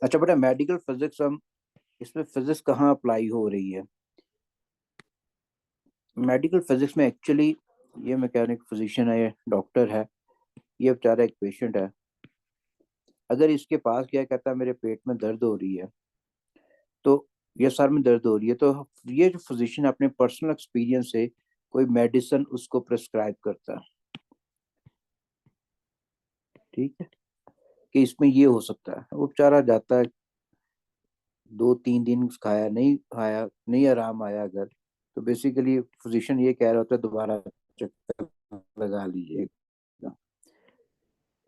अच्छा बेटा, medical physics, हम इसमें फिजिक्स कहाँ अप्लाई हो रही है? मेडिकल फिजिक्स में एक्चुअली ये मैकेनिक फिजिशियन है, ये डॉक्टर है, ये बेचारा एक पेशेंट है। अगर इसके पास क्या कहता है मेरे पेट में दर्द हो रही है, तो या सर में दर्द हो रही है, तो ये जो फिजिशियन अपने पर्सनल एक्सपीरियंस से कोई मेडिसिन उसको प्रिस्क्राइब करता है। ठीक है, कि इसमें ये हो सकता है। वो बेचारा जाता है, 2-3 दिन खाया नहीं, खाया नहीं, आराम आया अगर, तो बेसिकली फिजिशियन ये कह रहा होता है दोबारा चक्कर लगा लीजिएगा।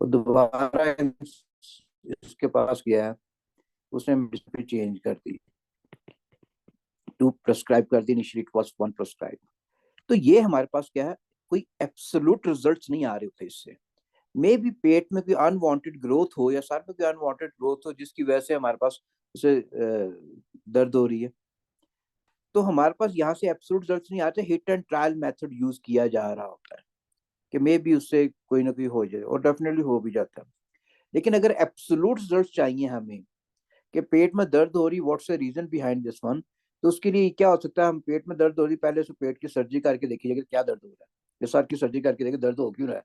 वो दोबारा इसके पास गया, उसने मेडिसिन चेंज कर दी, 2 प्रेस्क्राइब कर दी, इनिशियली इट वाज 1 प्रेस्क्राइब। तो ये हमारे पास क्या है, कोई एब्सोल्यूट रिजल्ट्स नहीं आ रहे होते इससे। मे भी पेट में कोई अनवांटेड ग्रोथ हो या सर में कोई अनवांटेड ग्रोथ हो, जिसकी वजह से हमारे पास उसे दर्द हो रही है। तो हमारे पास यहाँ से एब्सोल्यूट रिजल्ट्स नहीं आते, hit and trial method use किया जा रहा होता है कि मे बी उससे कोई ना कोई हो जाए, और डेफिनेटली हो भी जाता है। लेकिन अगर एब्सोल्यूट रिजल्ट चाहिए हमें कि पेट में दर्द हो रही, what's the reason behind this one, तो उसके लिए क्या हो सकता है, हम पेट में दर्द हो रही, पहले उसे पेट की सर्जरी करके देखिए क्या दर्द हो रहा है, या सर की सर्जरी करके देखिए दर्द हो क्यों रहा है।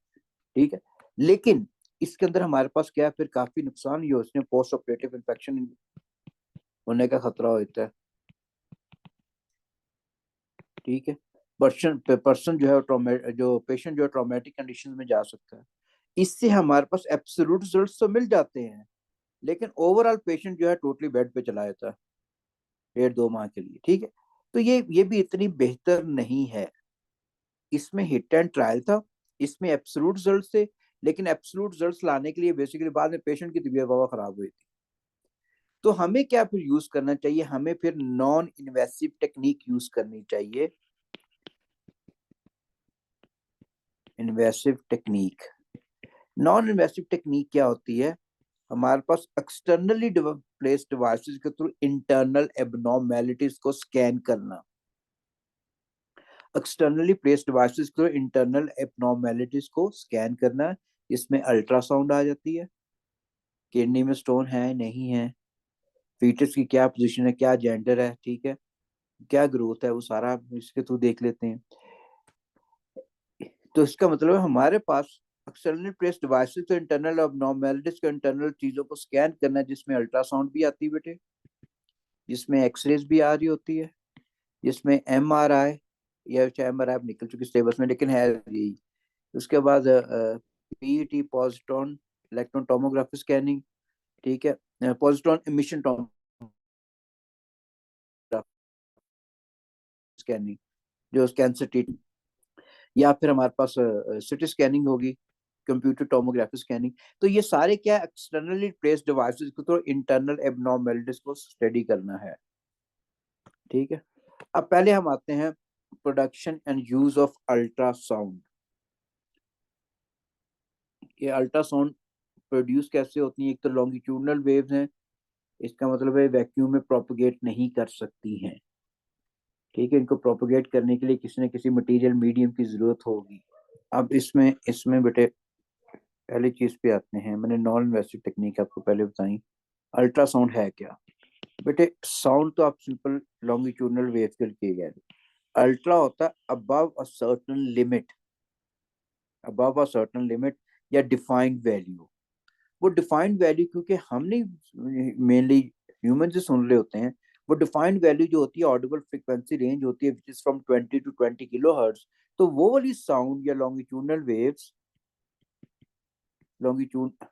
ठीक है, लेकिन इसके अंदर हमारे पास क्या है, फिर काफी नुकसान ये उसने पोस्ट ऑपरेटिव इन्फेक्शन होने का खतरा होता है। ठीक है, पर्सन जो है जो पेशेंट जो है ट्रॉमेटिक कंडीशन में जा सकता है। इससे हमारे पास एब्सोल्यूट रिजल्ट्स तो मिल जाते हैं, लेकिन ओवरऑल पेशेंट जो है टोटली बेड पे चला जाता है 1.5-2 माह के लिए। ठीक है, तो ये भी इतनी बेहतर नहीं है। इसमें हिट एंड ट्रायल था, इसमें एब्सोल्यूट रिजल्ट थे, लेकिन एब्सोल्यूट रिजल्ट लाने के लिए बेसिकली बाद में पेशेंट की तबीयत वबा खराब हुई थी। तो हमें क्या फिर यूज करना चाहिए, हमें फिर नॉन इन्वेसिव टेक्निक यूज करनी चाहिए। Invasive technique, non invasive technique क्या होती है, हमारे पास एक्सटर्नली प्लेस्ड डिवाइसेस के थ्रू इंटरनल एबनॉर्मेलिटीज को स्कैन करना। एक्सटर्नली प्लेस्ड डिवाइसेस के थ्रू इंटरनल एबनॉर्मेलिटीज को स्कैन करना, इसमें अल्ट्रासाउंड आ जाती है, किडनी में स्टोन है नहीं है, फीटस की क्या पोजीशन है, क्या जेंडर है, ठीक है, क्या ग्रोथ है, वो सारा इसके थ्रू देख लेते हैं। तो इसका मतलब है हमारे पास एक्सटर्नल प्लेस डिवाइसेस के इंटरनल अबनॉर्मेलिटीज के इंटरनल चीजों को स्कैन करना है, जिसमें अल्ट्रासाउंड भी आती है बेटे, जिसमें एक्सरेज भी आ रही होती है, जिसमें MRI, या चाहे MRI अब निकल चुकी सिलेबस में लेकिन है यही। उसके बाद PET positron electron tomography scanning, ठीक है, पॉजिट्रॉन इमिशन टोमोग्राफी स्कैनिंग जो कैंसर ट्रीटमेंट, या फिर हमारे पास सिटी स्कैनिंग होगी, कंप्यूटर टोमोग्राफी स्कैनिंग। तो ये सारे क्या एक्सटर्नली प्लेस्ड डिवाइसेस को तो इंटरनल एबनॉर्मेलिटीज को स्टडी करना है। ठीक है, अब पहले हम आते हैं production and use of ultrasound. ये अल्ट्रासाउंड प्रोड्यूस कैसे होती है, एक तो लॉन्गिट्यूडनल वेव्स हैं, इसका मतलब है वैक्यूम में प्रोपोगेट नहीं कर सकती हैं। ठीक है, इनको प्रोपोगेट करने के लिए किसी न किसी मटेरियल मीडियम की जरूरत होगी। अब इसमें इसमें बेटे पहली चीज पे आते हैं, मैंने नॉन इन्वेसिव टेक्निक आपको पहले बताई। अल्ट्रासाउंड है क्या बेटे? साउंड तो आप सिंपल लॉन्गिट्यूडनल वेव के लिए गए, अल्ट्रा होता है above a certain limit, above a certain limit या डिफाइंड वैल्यू। वो डिफाइंड वैल्यू क्योंकि हम नहीं मेनली ह्यूमन से सुन रहे होते हैं, वो डिफाइंड वैल्यू जो होती है ऑडिबल फ्रीक्वेंसी रेंज होती है, which is from 20 to 20 kilohertz. तो वो वाली साउंड या longitudinal waves, longitude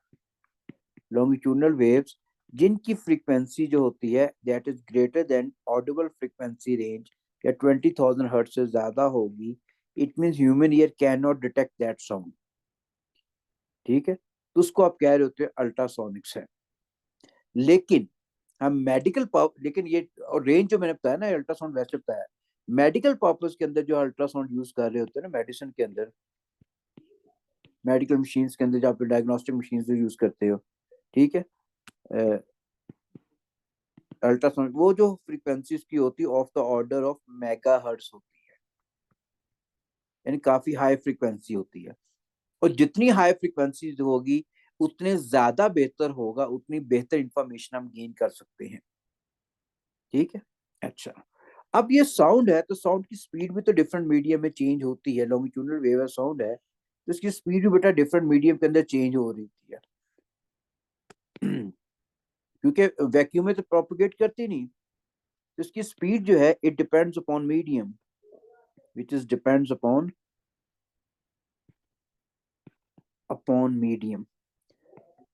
longitudinal waves जिनकी फ्रीक्वेंसी जो होती है that is greater than Audible frequency range या 20,000 हर्ट्ज से ज्यादा होगी, it means human ear can not detect that sound. ठीक है, तो उसको आप कह रहे होते हैं अल्ट्रासोनिक्स है। लेकिन हम मेडिकल लेकिन ये और रेंज जो मैंने बताया ना अल्ट्रासाउंड वैसे बताया, मेडिकल पर्पज के अंदर जो अल्ट्रासाउंड यूज कर रहे होते हैं ना मेडिसिन के अंदर, मेडिकल मशीन के अंदर, जहाँ पे डायग्नोस्टिक मशीन जो यूज करते हो, ठीक है, अल्ट्रासाउंड वो जो फ्रीक्वेंसीज की होती है of the order of mega hertz होती है, यानी काफी हाई फ्रीक्वेंसी होती है। और जितनी हाई फ्रीक्वेंसी होगी उतने ज्यादा बेहतर होगा, उतनी बेहतर इंफॉर्मेशन हम गेन कर सकते हैं। ठीक है। अच्छा, अब ये साउंड है तो साउंड की स्पीड भी तो डिफरेंट मीडियम में चेंज होती है। लॉन्गिट्यूडनल वेव साउंड है तो इसकी स्पीड भी बेटा डिफरेंट मीडियम के अंदर चेंज हो रही है। क्योंकि वैक्यूम में तो प्रोपोगेट करती नहीं, तो इसकी स्पीड जो है it depends upon medium, which is depends upon medium.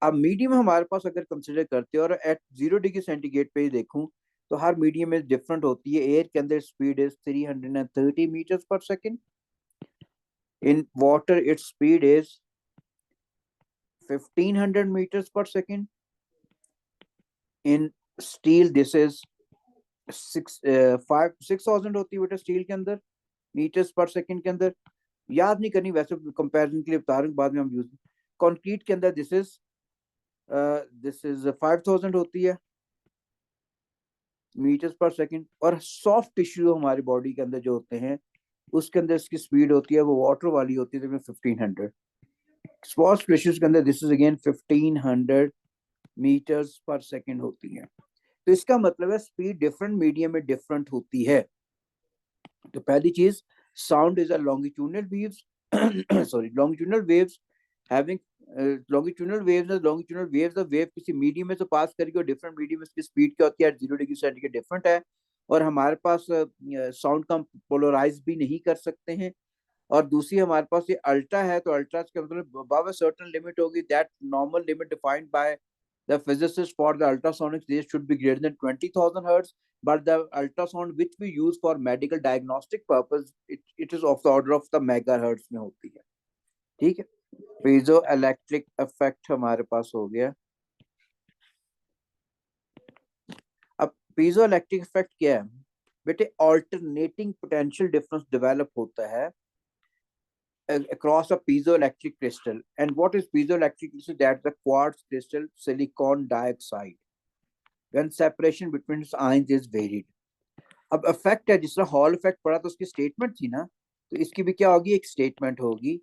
अब मीडियम हमारे पास अगर कंसिडर करते हैं और एट 0 डिग्री सेंटीग्रेड पे ही देखूं तो हर मीडियम में डिफरेंट होती है। एयर के अंदर स्पीड इज 330 मीटर्स पर second, in water its speed is 1500 meters per second. In steel this is 6000 होती है बेटा स्टील के अंदर, मीटर्स पर सेकंड के अंदर। याद नहीं करनी, वैसे कंपैरिजन के लिए बता रहा हूँ, बाद में हम यूज। कंक्रीट के अंदर दिस इज 5000 होती है मीटर्स पर सेकंड। और सॉफ्ट टिश्यू हमारी बॉडी के अंदर जो होते हैं उसके अंदर इसकी स्पीड होती है वो वाटर वाली होती है 1500। सॉफ्ट टिश्यूज के अंदर दिस इज अगेन 1500 मीटर्स पर सेकंड होती है। तो इसका मतलब है स्पीड डिफरेंट मीडियम में डिफरेंट होती है। तो पहली चीज, sound is a longitudinal waves, sorry longitudinal waves having longitudinal waves of wave किसी मीडियम में से पास करके और डिफरेंट मीडियम में इसकी स्पीड क्या होती है 0 डिग्री सेंटीग्रेड डिफरेंट है। और हमारे पास साउंड का पोलराइज भी नहीं कर सकते हैं। और दूसरी हमारे पास ये अल्ट्रा है, तो अल्ट्रा का मतलब above a certain limit होगी, that normal limit defined by the physicists for the ultrasonics they should be greater than 20,000 hertz, but the ultrasound which we use for medical diagnostic purpose it is of the order of the megahertz में होती है। ठीक है। Piezo electric effect हमारे पास हो गया। अब piezo electric effect क्या है बेटे? ऑल्टरनेटिंग पोटेंशियल डिफरेंस डेवलप होता है across a piezoelectric crystal. And what is piezoelectric crystal? That's the quartz crystal silicon dioxide when separation between its ions is varied. अब इफेक्ट है, जिस तरह हॉल इफेक्ट पड़ा तो उसकी स्टेटमेंट थी ना, तो इसकी भी क्या होगी? एक स्टेटमेंट होगी।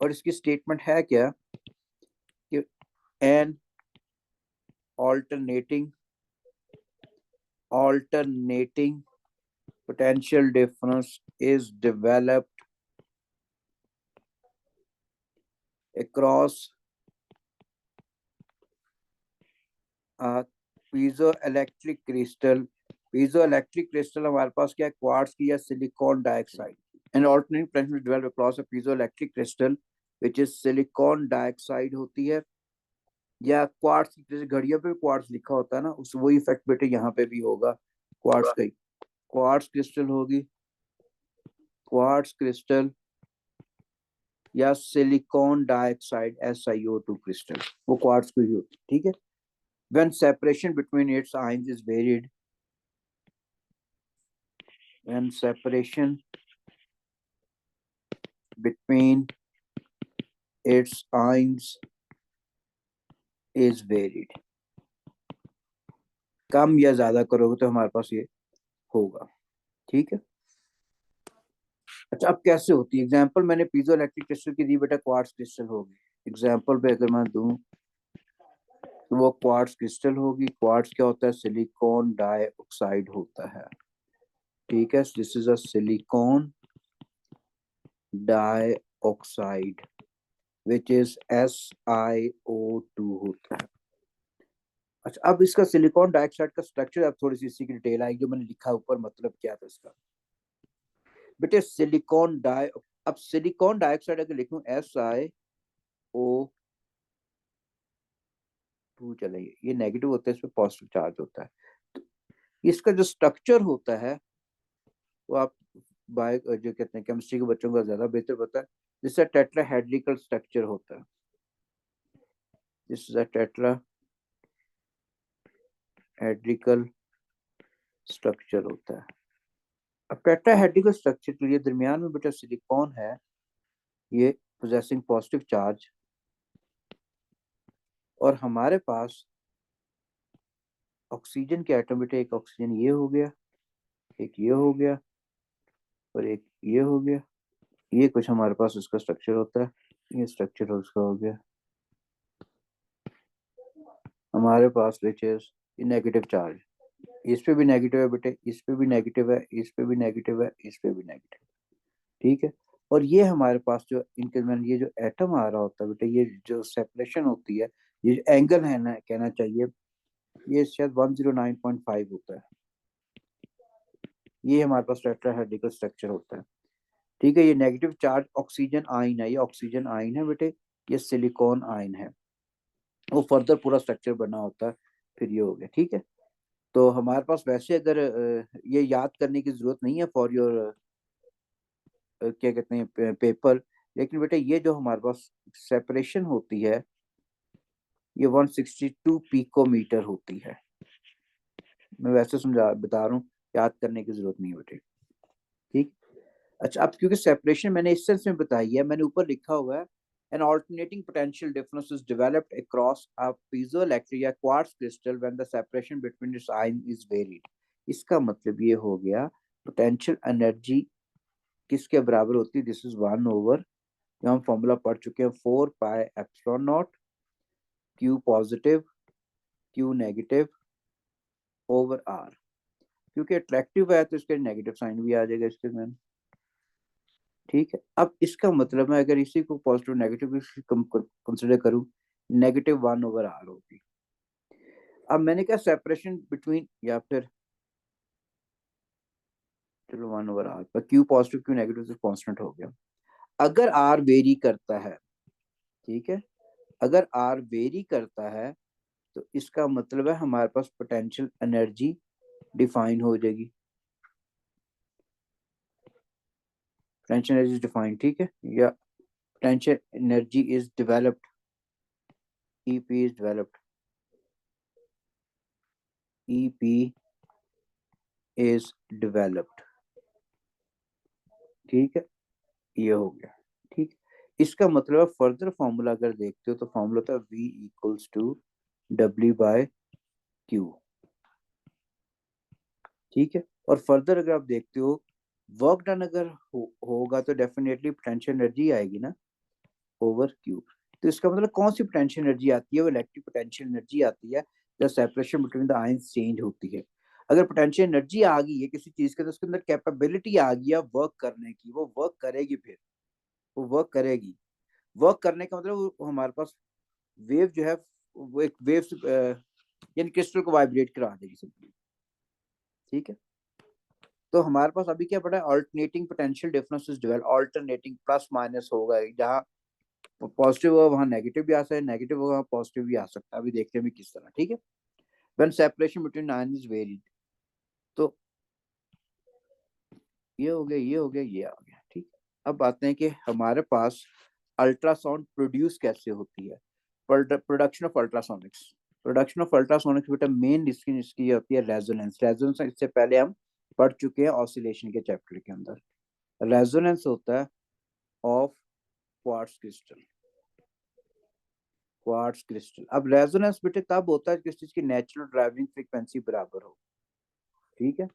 और इसकी स्टेटमेंट है क्या कि an alternating alternating potential difference is developed across a piezoelectric crystal। piezoelectric crystal हमारे पास क्या है? क्वार्ट्ज की या silicon dioxide. And alternating potential develop across a piezoelectric crystal which is silicon dioxide होती है। या क्वार्ट्ज, जैसे घड़ियों पे क्वार्ट्ज लिखा होता है ना, उस वही इफेक्ट बेटे यहाँ पे भी होगा क्वार्ट्ज का ही। क्वार्ट्ज क्रिस्टल होगी, क्वार्ट्ज क्रिस्टल या सिलिकॉन डाइऑक्साइड SiO2 क्रिस्टल, वो क्वार्ट्ज की ही होती है। ठीक है। when separation between its ions is varied, when separation between its ions is varied, कम या ज्यादा करोगे तो हमारे पास ये होगा। ठीक है। अच्छा, अब कैसे होती है? एग्जांपल मैंने पीजो इलेक्ट्रिक क्रिस्टल की दी बेटा, क्वार्ट्ज क्रिस्टल होगी। एग्जांपल पे अगर मैं दूं तो वो क्वार्ट्ज क्रिस्टल होगी। क्वार्ट्ज क्या होता है? सिलिकॉन डाइऑक्साइड होता है। ठीक है। This is a silicon dioxide which is SiO2 होता है। अच्छा, अब इसका सिलिकॉन डाइऑक्साइड का स्ट्रक्चर, अब थोड़ी सी इसी की डिटेल आई जो मैंने लिखा ऊपर, मतलब क्या था इसका बेटे? सिलिकॉन डाइ अब सिलिकॉन डाइऑक्साइड अगर लिखूं SiO2, चलेंगे, ये नेगेटिव होता है, इस पर पॉजिटिव चार्ज होता है। तो इसका जो स्ट्रक्चर होता है वो आप बायो जो कहते हैं केमिस्ट्री के बच्चों को ज्यादा बेहतर पता है। जिससे टेट्राहेड्रिकल स्ट्रक्चर होता है। दिस इज अ टेट्राहेड्रिकल स्ट्रक्चर होता है। अब टेट्राहेड्रिकल स्ट्रक्चर के लिए दरमियान में बेटा सिलिकॉन है, ये पोजेसिंग पॉजिटिव चार्ज। और हमारे पास ऑक्सीजन के एटम बेटा, एक ऑक्सीजन ये हो गया, एक ये हो गया और एक ये हो गया। ये कुछ हमारे पास उसका स्ट्रक्चर होता है। ये स्ट्रक्चर उसका हो गया। हमारे पास विच इज नेगेटिव चार्ज, इस पे भी नेगेटिव है बेटे, इस पे भी नेगेटिव है, इस पे भी नेगेटिव है, इस पे भी नेगेटिव। ठीक है। और ये हमारे पास जो इंक्रीमेंट, ये जो एटम आ रहा होता है बेटे, ये जो सेपरेशन होती है, ये एंगल है ना, कहना चाहिए ये शायद 109.5 होता है। ये हमारे पास टेट्राहेड्रल स्ट्रक्चर होता है। ठीक है। ये नेगेटिव चार्ज ऑक्सीजन आयन है, ये ऑक्सीजन आयन है बेटे, ये सिलिकॉन आयन है। वो फर्दर पूरा स्ट्रक्चर बना होता है, फिर ये हो गया। ठीक है। तो हमारे पास वैसे अगर ये याद करने की जरूरत नहीं है फॉर योर क्या कहते हैं पेपर, लेकिन बेटा ये जो हमारे पास सेपरेशन होती है ये 162 पिकोमीटर होती है। मैं वैसे समझा बता रहा हूँ, याद करने की जरूरत नहीं है बेटे। ठीक। अच्छा, अब क्योंकि सेपरेशन मैंने इस सेंस में बताई है, मैंने ऊपर लिखा हुआ है an alternating potential difference is developed across a piezoelectric या quartz crystal when the separation between its ion is varied। इसका मतलब ये हो गया पोटेंशियल एनर्जी किसके बराबर होती है, दिस इज 1/, हम फॉर्मूला पढ़ चुके हैं, 4 pi epsilon not q positive q negative over r. क्योंकि अट्रैक्टिव है तो इसके नेगेटिव साइन भी आ जाएगा इसके में। ठीक है। अब इसका मतलब मैं अगर इसी को पॉजिटिव नेगेटिव कंसिडर करूं, -1/r होगी। अब मैंने क्या सेपरेशन बिटवीन, या फिर चलो 1/r पर क्यू पॉजिटिव क्यू नेगेटिव तो कांस्टेंट हो गया। अगर आर वेरी करता है, ठीक है, अगर आर वेरी करता है तो इसका मतलब है हमारे पास पोटेंशियल एनर्जी डिफाइन हो जाएगी, पोटेंशियल एनर्जी डिफाइन। ठीक है। या potential energy is developed, EP is developed, EP is developed. ठीक है। ये हो गया। ठीक। इसका मतलब फर्दर फॉर्मूला अगर देखते हो तो फॉर्मूला था V इक्वल्स टू W/Q। ठीक है। और फर्दर अगर आप देखते हो वर्क डन अगर होगा तो डेफिनेटली पोटेंशियल एनर्जी आएगी ना, ओवर क्यू। तो इसका मतलब कौन सी पोटेंशियल एनर्जी आती है, वो इलेक्ट्रिक पोटेंशियल एनर्जी आती है जब separation between the ions change होती है। अगर पोटेंशियल एनर्जी आ गई है किसी चीज के तो उसके अंदर कैपेबिलिटी आ गई है वर्क करने की, वो वर्क करेगी, फिर वो वर्क करेगी। वर्क करने का मतलब वो हमारे पास वेव जो है वो एक वेव यानी क्रिस्टल को वाइब्रेट करा देगी सिंपली। ठीक है। तो हमारे पास अभी क्या पड़ा है, alternating potential differences develop, alternating plus minus होगा, जहाँ पॉजिटिव होगा वहाँ नेगेटिव भी आ सकता है, नेगेटिव होगा वहाँ पॉजिटिव भी आ सकता है। अभी देखते हैं किस तरह। ठीक है। When separation between ion is varied, तो ये हो गया, ये हो गया, ये आ गया। ठीक। अब आते हैं कि हमारे पास अल्ट्रासाउंड प्रोड्यूस कैसे होती है, production of ultrasonics. Production of ultrasonics बेटा मेन इसकी इसकी होती है रेजोनेंस। रेजोनेंस इससे पहले हम पढ़ चुके हैं ऑसिलेशन के चैप्टर के अंदर। रेजोनेंस होता है of quartz crystal, quartz crystal. अब रेजोनेंस बेटे तब होता है किस चीज की नेचुरल ड्राइविंग फ्रीक्वेंसी बराबर हो। ठीक है।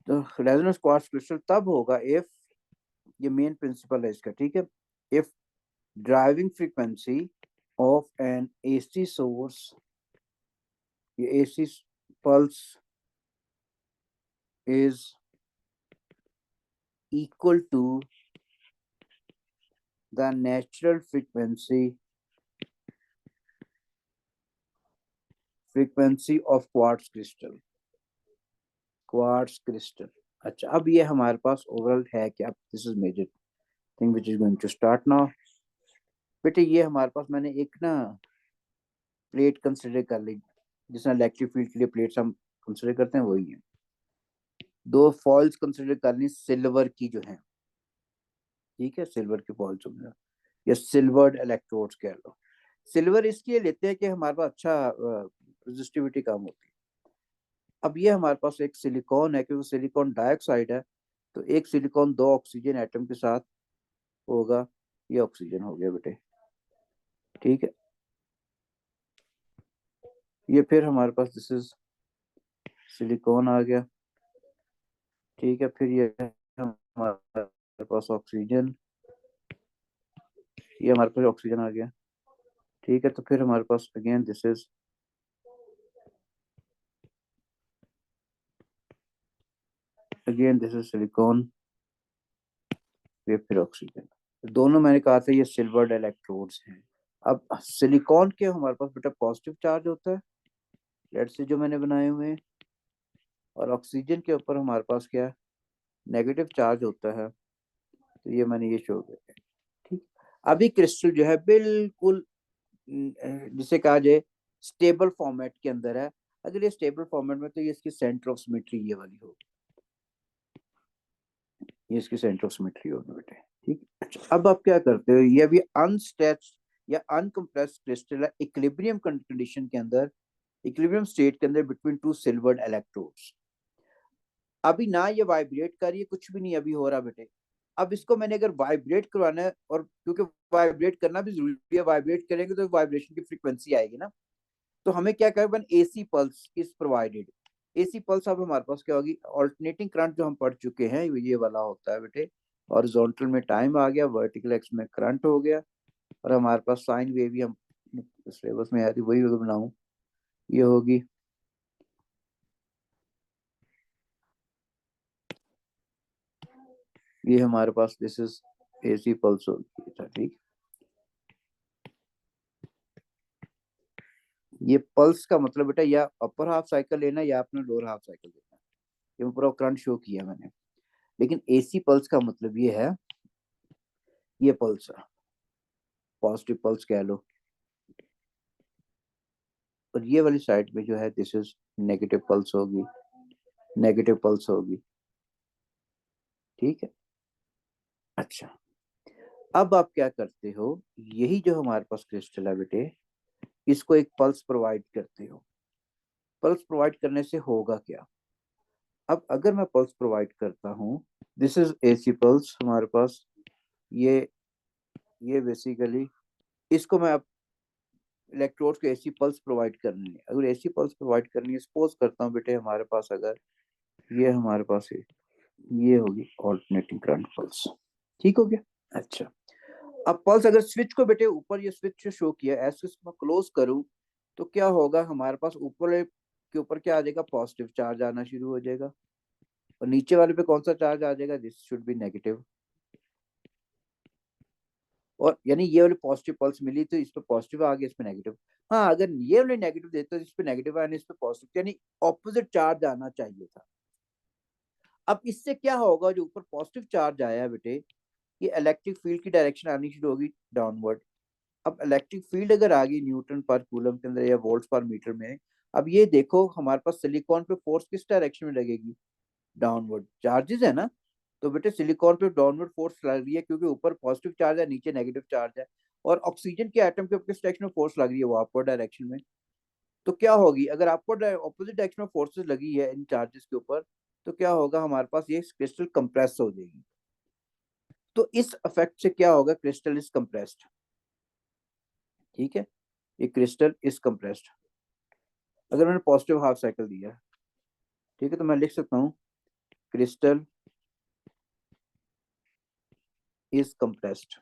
तो रेजोनेंस क्वार्ट्ज क्रिस्टल तब होगा इफ, ये मेन प्रिंसिपल है इसका। ठीक है। If driving frequency of an AC source, ये AC pulse is equal to the natural frequency of quartz crystal, quartz crystal। अच्छा, अब ये हमारे पास ओवरऑल है क्या, this is major thing which is going to start now. बेटे ये हमारे पास मैंने एक ना प्लेट कंसिडर कर ली, जिसमें इलेक्ट्रिक फील्ड के लिए प्लेट्स हम कंसिडर करते हैं वही है। दो फॉल्स कंसिडर कर ली सिल्वर की जो है। ठीक है। सिल्वर की फॉल्स हो गया, या सिल्वर्ड इलेक्ट्रोड्स कह लो। सिल्वर इसलिए लेते हैं कि हमारे पास अच्छा रेजिस्टिविटी कम होती है। अब ये हमारे पास एक सिलिकॉन है, क्योंकि सिलिकॉन डाइऑक्साइड है, तो एक सिलिकॉन दो ऑक्सीजन एटम के साथ होगा, ये ऑक्सीजन हो गया बेटे। ठीक है। ये फिर हमारे पास दिस इज सिलिकॉन आ गया। ठीक है। फिर ये हमारे पास ऑक्सीजन, ये हमारे पास ऑक्सीजन आ गया। ठीक है, तो फिर हमारे पास अगेन दिस इज सिलिकॉन, ये फिर ऑक्सीजन। दोनों मैंने कहा था ये सिल्वर्ड इलेक्ट्रोड्स हैं। अब सिलिकॉन के हमारे पास बेटा पॉजिटिव चार्ज होता है, लेट्स से जो मैंने बनाए हुए हैं, और ऑक्सीजन के ऊपर हमारे पास क्या है, नेगेटिव चार्ज होता है। तो ये मैंने ये शो किया। ठीक, अभी क्रिस्टल जो है बिल्कुल जिसे कहा जाए स्टेबल फॉर्मेट के अंदर है। अगर ये स्टेबल फॉर्मेट में, तो ये इसकी सेंटर ऑफ सिमेट्री ये वाली होगी, ये इसकी सेंटर ऑफ सिमेट्री होगी बेटे। ठीक, अच्छा अब आप क्या करते हो, ये अभी अनस्ट्रेच्ड या अनकंप्रेस्ड क्रिस्टल है इक्विलिब्रियम कंडीशन के अंदर, इक्विलिब्रियम स्टेट के अंदर बिटवीन टू सिल्वर्ड इलेक्ट्रोड्स। अभी ना ये वाइब्रेट कर रही है, कुछ भी नहीं अभी हो रहा बेटे। अब इसको मैंने अगर वाइब्रेट करवाना है, और क्योंकि वाइब्रेट करना भी जरूरी है, वाइब्रेट करेंगे तो वाइब्रेशन की फ्रीक्वेंसी आएगी ना, तो हमें क्या करें, one AC pulse is provided. AC pulse अब हमारे पास क्या होगी, ऑल्टरनेटिंग करंट जो हम पढ़ चुके हैं ये वाला होता है बेटे। हॉरिजॉन्टल में टाइम आ गया, वर्टिकल एक्स में करंट हो गया, और हमारे पास साइन वेव भी हम सिलेबस में आती वही बनाऊं, ये होगी। ये हमारे पास दिस इज एसी पल्स होगी, ठीक। ये पल्स का मतलब बेटा या अपर हाफ साइकिल लेना या अपना लोअर हाफ साइकिल लेना, ये पूरा करंट शो किया मैंने। लेकिन एसी पल्स का मतलब ये है, ये पल्स है, पॉजिटिव पल्स कह लो, और ये वाली साइड में जो है दिस इज नेगेटिव पल्स होगी, नेगेटिव पल्स होगी। ठीक है, अच्छा अब आप क्या करते हो, यही जो हमारे पास क्रिस्टल है बेटे, इसको एक पल्स प्रोवाइड करते हो। पल्स प्रोवाइड करने से होगा क्या, अब अगर मैं पल्स प्रोवाइड करता हूँ, दिस इज एसी पल्स हमारे पास, ये बेसिकली इसको मैं अब इलेक्ट्रोड को एसी पल्स प्रोवाइड करनी है। अगर एसी पल्स प्रोवाइड करनी है, सपोज करता हूँ बेटे हमारे पास अगर ये हमारे पास है, ये होगी ऑल्टरनेटिंग करंट पल्स। ठीक हो गया, अच्छा अब पल्स अगर स्विच को बेटे ऊपर, ये स्विच शो किया, ऐसे मैं क्लोज करूं, तो क्या होगा हमारे पास, ऊपर के ऊपर क्या आ जाएगा, पॉजिटिव चार्ज आना शुरू हो जाएगा, और नीचे वाले पे कौन सा चार्ज आ जाएगा, दिस शुड बी नेगेटिव। और यानी ये वाली पॉजिटिव पल्स मिली तो इस पे पॉजिटिव आ गया, इस पे नेगेटिव। हाँ अगर ये वाले नेगेटिव देते तो इस पे नेगेटिव आने, इस पे पॉजिटिव, यानी ऑपोजिट चार्ज आना चाहिए था। अब इससे क्या होगा, जो ऊपर पॉजिटिव चार्ज आया है बेटे, ये इलेक्ट्रिक फील्ड की डायरेक्शन आनी शुरू होगी डाउनवर्ड। अब इलेक्ट्रिक फील्ड अगर आ गई न्यूटन पर कूलम के अंदर या वोल्ट पर मीटर में, अब ये देखो हमारे पास सिलिकॉन पे फोर्स किस डायरेक्शन में लगेगी, डाउनवर्ड, चार्जेस है ना। तो बेटे सिलिकॉन पे डाउनवर्ड फोर्स लग रही है, क्योंकि ऊपर पॉजिटिव चार्ज है, नीचे नेगेटिव चार्ज है। और ऑक्सीजन के एटम के ऊपर किस डायरेक्शन में फोर्स लग रही है, वो अपवर्ड डायरेक्शन में। तो क्या होगी, अगर आपको ऑपोजिट डायरेक्शन में फोर्सेस लगी है इन चार्जेस के ऊपर, तो क्या होगा हमारे पास, ये क्रिस्टल कंप्रेस हो जाएगी। तो इस इफेक्ट से क्या होगा, क्रिस्टल इज कंप्रेस्ड। ठीक है, ये क्रिस्टल इज कंप्रेस्ड। अगर मैंने पॉजिटिव हाफ साइकिल दिया, ठीक है, तो मैं लिख सकता हूँ क्रिस्टल इज कंप्रेस्ड।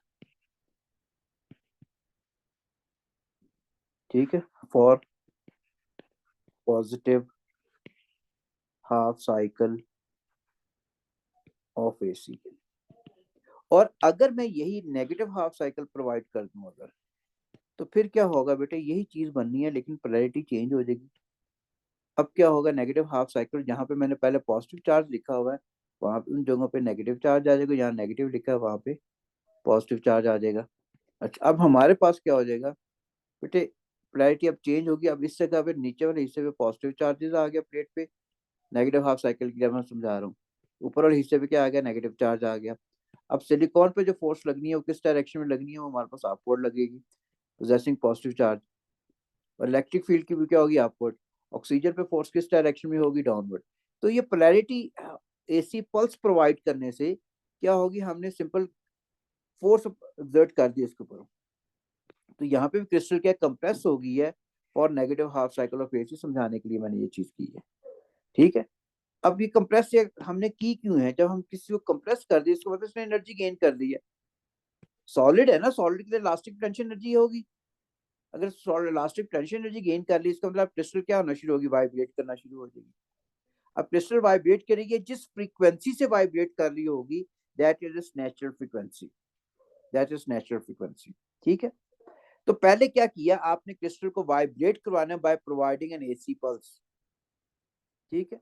ठीक है, for positive half cycle of AC. और अगर मैं यही नेगेटिव हाफ साइकिल प्रोवाइड कर दूं अगर, तो फिर क्या होगा बेटे, यही चीज बननी है लेकिन पोलैरिटी चेंज हो जाएगी। अब क्या होगा, नेगेटिव हाफ साइकिल जहां पे मैंने पहले पॉजिटिव चार्ज लिखा हुआ है, वहां पे उन जगहों पे नेगेटिव चार्ज आ जाएगा, जहाँ नेगेटिव लिखा है वहां पे पॉजिटिव चार्ज आ जाएगा। अच्छा अब हमारे पास क्या हो जाएगा बेटे, पोलैरिटी अब चेंज होगी। अब इस जगह पे नीचे वाले हिस्से पे पॉजिटिव चार्जेस आ गया प्लेट पे, नेगेटिव हाफ साइकिल की जब मैं समझा रहा हूँ, ऊपर वाले हिस्से पे क्या आ गया, नेगेटिव चार्ज आ गया। अब सिलिकॉन पे जो फोर्स लगनी है वो किस डायरेक्शन में लगनी है, वो हमारे पास अपवर्ड लगेगी, पोजेसिंग पॉजिटिव चार्ज। और इलेक्ट्रिक फील्ड की भी क्या होगी, अपवर्ड। ऑक्सीजन पे फोर्स किस डायरेक्शन में होगी, डाउनवर्ड। तो ये पोलैरिटी एसी पल्स प्रोवाइड करने से क्या होगी, हमने सिंपल फोर्स एक्सर्ट कर दिया इसके ऊपर, तो यहाँ पे भी क्रिस्टल क्या कंप्रेस हो गई है। और negative half cycle of AC समझाने के लिए मैंने ये चीज की है। ठीक है, अब ये कंप्रेस हमने की क्यों है, जब हम किसी को कंप्रेस कर दिए इसको मतलब इसने एनर्जी गेन कर दी है। सॉलिड है ना, सॉलिड के लिए इलास्टिक पोटेंशियल एनर्जी होगी। अगर इलास्टिक टेंशन एनर्जी गेन कर ली, इसका मतलब क्रिस्टल क्या होना शुरू होगी, वाइब्रेट करना शुरू हो जाएगी। अब क्रिस्टल वाइब्रेट करेगी, जिस फ्रीक्वेंसी से वाइब्रेट कर रही होगी, that is natural frequency, that is natural frequency. ठीक है, तो पहले क्या किया आपने, क्रिस्टल को वाइब्रेट करवाना by providing N AC pulse. ठीक है,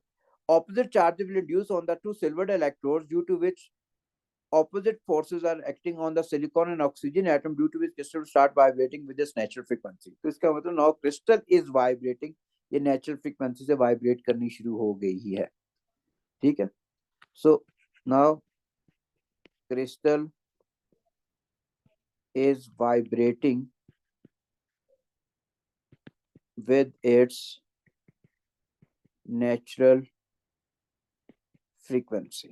opposite charge will induce on the two silvered electrodes, due to which opposite forces are acting on the silicon and oxygen atom, due to which crystal start vibrating with its natural frequency। तो इसका मतलब now crystal is vibrating, ये natural frequency से vibrate करनी शुरू हो गई ही है। ठीक है, so now crystal is vibrating with its natural frequency।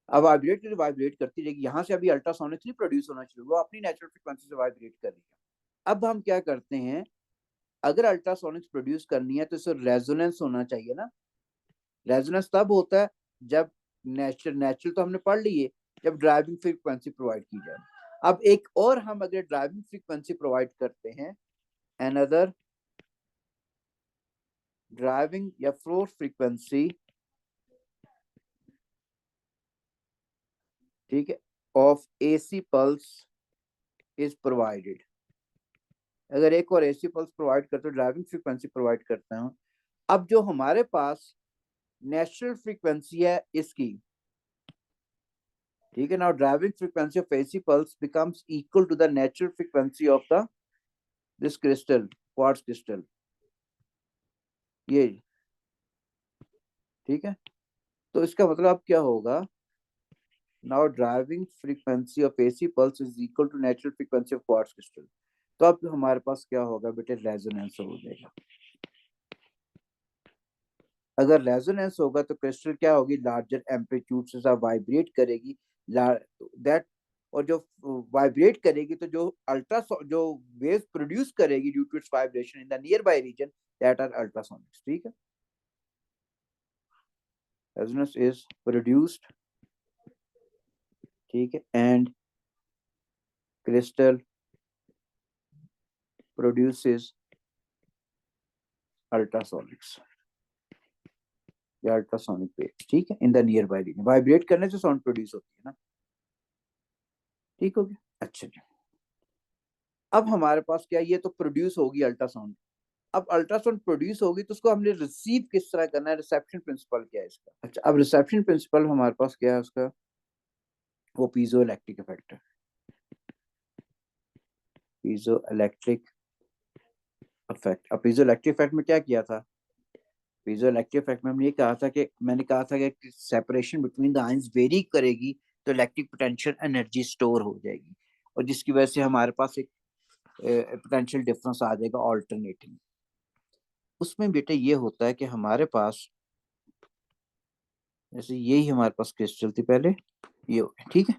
अब वाइब्रेट करती रहेगी, यहाँ से अभी अल्ट्रासोनिकली प्रोड्यूस होना शुरू हुआ, अपनी नेचुरल फ्रीक्वेंसी से वाइब्रेट कर रही है। अब हम क्या करते हैं, अगर अल्ट्रासोनिक्स प्रोड्यूस करनी है तो इसे रेजोनेंस होना चाहिए ना। रेजोनेंस तब होता है जब नेचुरल तो हमने पढ़ लिए, जब ड्राइविंग फ्रीक्वेंसी प्रोवाइड की जाए। अब एक और हम अगर ड्राइविंग फ्रीक्वेंसी प्रोवाइड करते हैं, अनदर ड्राइविंग या फोर्स फ्रीक्वेंसी, ठीक है, of AC pulse is provided. अगर एक और एसी पल्स प्रोवाइड करते हो, ड्राइविंग फ्रीक्वेंसी प्रोवाइड करता हूं, अब जो हमारे पास नेचुरल फ्रीक्वेंसी है इसकी, ठीक है, now driving frequency of AC pulse becomes equal to the natural frequency of the this crystal, quartz crystal, ये। ठीक है, तो इसका मतलब अब क्या होगा, now driving frequency of AC pulse is equal to natural frequency of quartz crystal. तो अब हमारे पास क्या होगा बेटे, रेजोनेंस हो जाएगा। अगर रेजोनेंस होगा तो क्रिस्टल क्या होगी, लार्जर एम्पलीट्यूड से वाइब्रेट करेगी, दैट, और जो वाइब्रेट करेगी तो जो जो वेव्स प्रोड्यूस करेगी due to its vibration in the nearby region, that are ultrasonics. ठीक है, रेजोनेंस इज प्रोड्यूस्ड, ठीक है, एंड क्रिस्टल प्रोड्यूसेस अल्ट्रासोनिक्स या अल्ट्रासोनिक वेव्स। ठीक है, in the nearby region, vibrate करने से साउंड प्रोड्यूस होती है ना। ठीक हो गया, अच्छा जी। अब हमारे पास क्या, ये तो प्रोड्यूस होगी अल्ट्रासाउंड। अब अल्ट्रासाउंड प्रोड्यूस होगी तो उसको हमने रिसीव किस तरह करना है, रिसेप्शन प्रिंसिपल क्या है इसका। अच्छा, अब रिसेप्शन प्रिंसिपल हमारे पास क्या है उसका, वो पीजो इलेक्ट्रिक इफेक्ट है। पीजो इलेक्ट्रिक इफेक्ट, अब पीजो इलेक्ट्रिक इफेक्ट में क्या किया था, पीजो इलेक्ट्रिक इफेक्ट में हमने ये कहा था कि, मैंने कहा था कि separation between the ions very करेगी तो इलेक्ट्रिक पोटेंशियल एनर्जी स्टोर हो जाएगी, और जिसकी वजह से हमारे पास एक पोटेंशियल डिफरेंस आ जाएगा ऑल्टरनेटिंग। उसमें बेटा ये होता है कि हमारे पास, जैसे यही हमारे पास क्रिस्टल थी पहले, ये हो गया। ठीक है,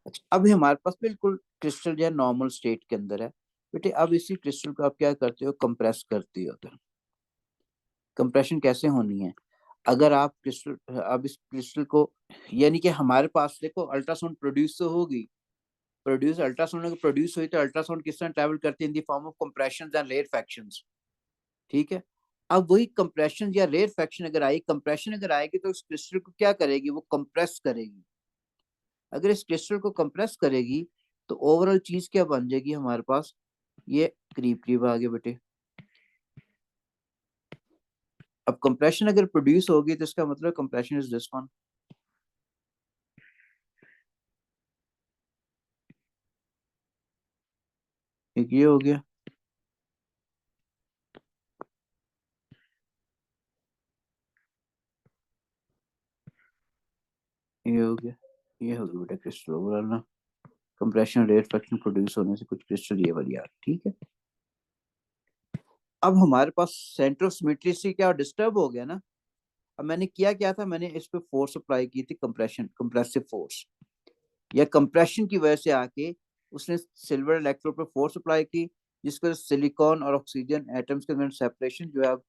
अच्छा, अभी हमारे पास बिल्कुल क्रिस्टल जो है नॉर्मल स्टेट के अंदर है। बेटे अब इसी क्रिस्टल को आप क्या करते हो, कंप्रेस करते हो। तो कंप्रेशन कैसे होनी है, अगर आप क्रिस्टल, अब इस क्रिस्टल को, यानी कि हमारे पास देखो अल्ट्रासाउंड प्रोड्यूस तो होगी, प्रोड्यूस अल्ट्रासाउंड अगर प्रोड्यूस हुई तो अल्ट्रासाउंड किस तरह ट्रैवल करती है, in the form of compression and rarefactions. ठीक है, अब वही कंप्रेशन या रेयरफैक्शन अगर आई, कंप्रेशन अगर आएगी तो इस क्रिस्टल को क्या करेगी, वो कंप्रेस करेगी। अगर इस क्रिस्टल को कंप्रेस करेगी तो ओवरऑल चीज क्या बन जाएगी हमारे पास, ये करीब करीब आ गए बेटे। अब कंप्रेशन अगर प्रोड्यूस होगी तो इसका मतलब कंप्रेशन इज दिस वन। एक ये हो गया, ये हो गया, ये हो गया बेटा क्रिस्टल ओवरऑल ना, कंप्रेशन रेयरफैक्शन प्रोड्यूस होने से कुछ क्रिस्टल ये वाली आ रही। ठीक है, अब हमारे पास सेंटर ऑफ सिमेट्री से क्या डिस्टर्ब हो गया ना। अब मैंने किया क्या था, मैंने इस पे फोर्स अप्लाई की थी, कंप्रेशन, कंप्रेसिव फोर्स, या कंप्रेशन की वजह से आके उसने सिल्वर इलेक्ट्रोड पर फोर्स अप्लाई की, जिसको सिलिकॉन और ऑक्सीजन एटम्स के अंदर सेपरेशन जो है अब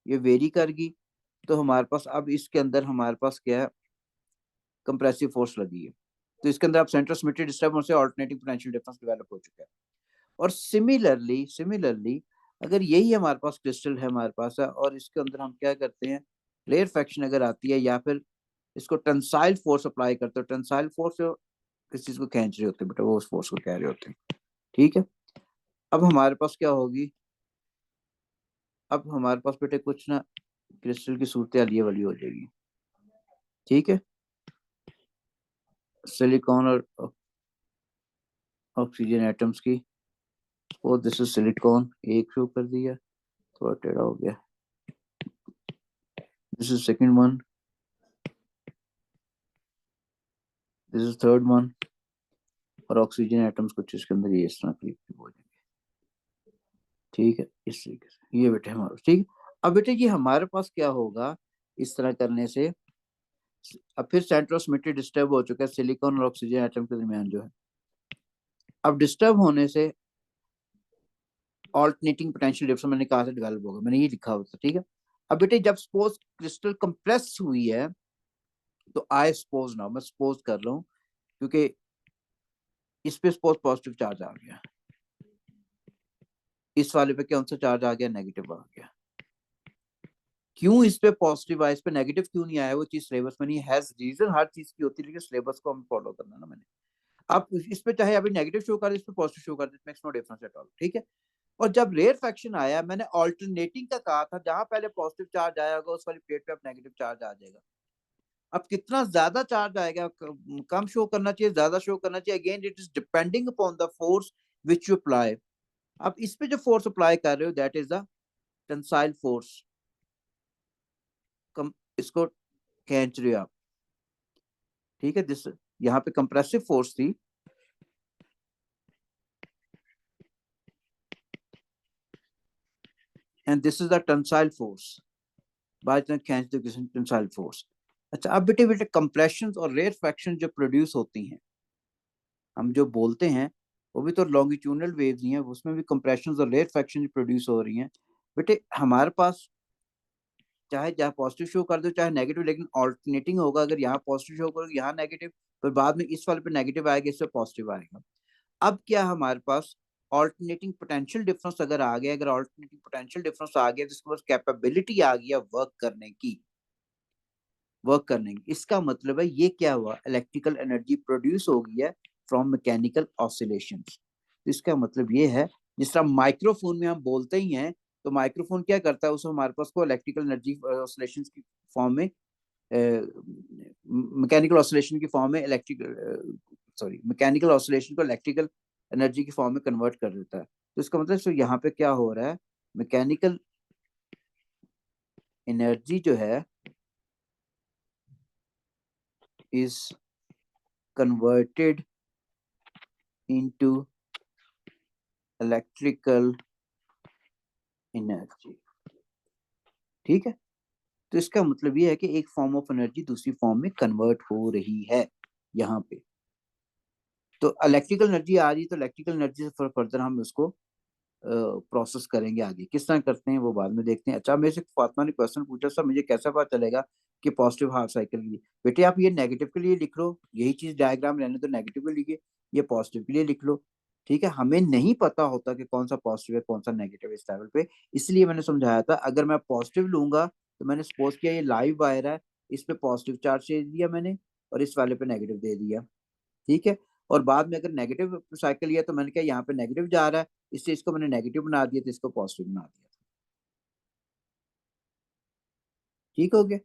ये वेरी कर गई। तो हमारे पास अब इसके अंदर हमारे पास क्या है, कंप्रेसिव फोर्स लगी है। तो इसके अंदर अब सेंटर सिमेट्री डिस्टर्ब होने से अल्टरनेटिंग पोटेंशियल डिफरेंस डेवलप हो चुका है। और सिमिलरली अगर यही हमारे पास क्रिस्टल है हमारे पास है, और इसके अंदर हम क्या करते हैं, रेयरफेक्शन अगर आती है, या फिर इसको टेंसाइल फोर्स अप्लाई करते हो, टेंसाइल फोर्स किस चीज को खींच रहे होते हैं बेटा, वो उस फोर्स को कह रहे होते हैं। ठीक है, अब हमारे पास क्या होगी, अब हमारे पास बेटे कुछ ना क्रिस्टल की सूरत हाल ये वाली हो जाएगी। ठीक है, सिलिकॉन और ऑक्सीजन एटम्स की, और दिस इज सिलिकॉन, एक शो कर दिया, थोड़ा टेढ़ा हो गया, this is second one, this is third one, और ऑक्सीजन एटम्स कुछ इसके अंदर ये इस तरह क्लिप हो जाएंगे। ठीक है, इस तरीके से ये बेटे हमारे, ठीक है। अब बेटे ये हमारे पास क्या होगा इस तरह करने से, अब फिर सेंटर ऑफ सिमेट्री डिस्टर्ब हो चुका है सिलिकॉन और ऑक्सीजन एटम के दरमियान जो है। अब डिस्टर्ब होने से ऑल्टरनेटिंग पोटेंशियल डिफरेंस मैंने कहा से डेवलप होगा, मैंने ये लिखा हुआ था। ठीक है, अब बेटे जब सपोज क्रिस्टल कंप्रेस हुई है, तो आई सपोज ना, मैं सपोज कर रहा हूँ, क्योंकि इस पे सपोज पॉजिटिव चार्ज आ गया, इस वाले पे कौन सा चार्ज आ गया, नेगेटिव आ गया। क्यों इस पे पॉजिटिव आया, इस पे नेगेटिव क्यों नहीं आया, वो चीज सिलेबस में नहीं है, रीजन हर चीज की होती है, लेकिन सिलेबस को हम फॉलो करना ना मैंने। आप इस पे चाहे अभी नेगेटिव शो कर दे, इस पे पॉजिटिव शो कर दे, makes no difference at all. ठीक है, और जब रेयर फैक्शन आया, मैंने ऑल्टरनेटिंग का कहा था, जहां पहले पॉजिटिव चार्ज आया होगा उस वाली प्लेट पे अब नेगेटिव चार्ज आ जाएगा। अब कितना ज्यादा चार्ज आएगा, कम शो करना चाहिए, ज्यादा शो करना चाहिए, again it is depending upon the force which you apply. अब इस पे जो फोर्स अप्लाई कर रहे हो that is the tensile force, इसको खींच रहे हो आप। ठीक है, दिस यहाँ पे कंप्रेसिव फोर्स थी, and this is the tensile force, by खींच दो टेंसाइल फोर्स। अच्छा, अब बेटे बेटे कंप्रेशन और रेयर फ्रैक्शन जो प्रोड्यूस होती हैं, हम जो बोलते हैं वो भी तो लॉन्गिट्यूडनल वेव्स ही हैं, उसमें भी कंप्रेशन और रेयर फ्रैक्शन प्रोड्यूस हो रही हैं। बेटे हमारे पास चाहे जहाँ पॉजिटिव शो कर दो चाहे नेगेटिव, लेकिन ऑल्टरनेटिंग होगा, अगर यहाँ पॉजिटिव शो करो यहाँ नेगेटिव, फिर बाद में इस वाले पे नेगेटिव आएगा, इस पे पॉजिटिव आएगा। अब क्या हमारे पास ऑल्टरनेटिंग पोटेंशियल डिफरेंस अगर आ गया, अगर ऑल्टरनेटिंग पोटेंशियल डिफरेंस आ गया, जिसके पास कैपेबिलिटी आ गया वर्क करने की, इसका मतलब है ये क्या हुआ, इलेक्ट्रिकल एनर्जी प्रोड्यूस हो गई है फ्रॉम मैकेनिकल ऑसिलेशन। तो इसका मतलब ये है, जिस तरह माइक्रोफोन में हम बोलते ही हैं, तो माइक्रोफोन क्या करता है, उसमें हमारे पास को इलेक्ट्रिकल एनर्जी ऑसिलेशन की फॉर्म में, मैकेनिकल ऑसिलेशन की फॉर्म में मैकेनिकल ऑसिलेशन को इलेक्ट्रिकल एनर्जी की फॉर्म में कन्वर्ट कर देता है। तो इसका मतलब तो यहाँ पे क्या हो रहा है, मैकेनिकल एनर्जी जो है is converted into electrical energy. ठीक है, तो इसका मतलब ये है कि एक फॉर्म ऑफ एनर्जी दूसरी फॉर्म में कन्वर्ट हो रही है यहाँ पे। तो इलेक्ट्रिकल एनर्जी आ रही है, तो इलेक्ट्रिकल एनर्जी से फर्दर हम उसको प्रोसेस करेंगे, आगे किस तरह करते हैं वो बाद में देखते हैं। अच्छा, मेरे से फातिमा ने क्वेश्चन पूछा, सर मुझे कैसा पता चलेगा कि पॉजिटिव हाफ साइकिल के लिए, बेटे आप ये नेगेटिव के लिए लिख लो, यही चीज डायग्राम रहने तो नेगेटिव के लिए, ये पॉजिटिव के लिए लिख लो। ठीक है, हमें नहीं पता होता कि कौन सा पॉजिटिव है कौन सा नेगेटिव इस लेवल पे, इसलिए मैंने समझाया था, अगर मैं पॉजिटिव लूंगा तो मैंने सपोज किया ये लाइव वायर है, इस पे पॉजिटिव चार्ज दे दिया मैंने, और इस वाले पे नेगेटिव दे दिया। ठीक है, और बाद में अगर नेगेटिव साइकिल लिया तो मैंने कहा यहाँ पे नेगेटिव जा रहा है, इससे इसको मैंने नेगेटिव बना दिया, तो इसको पॉजिटिव बना दिया। ठीक हो गया।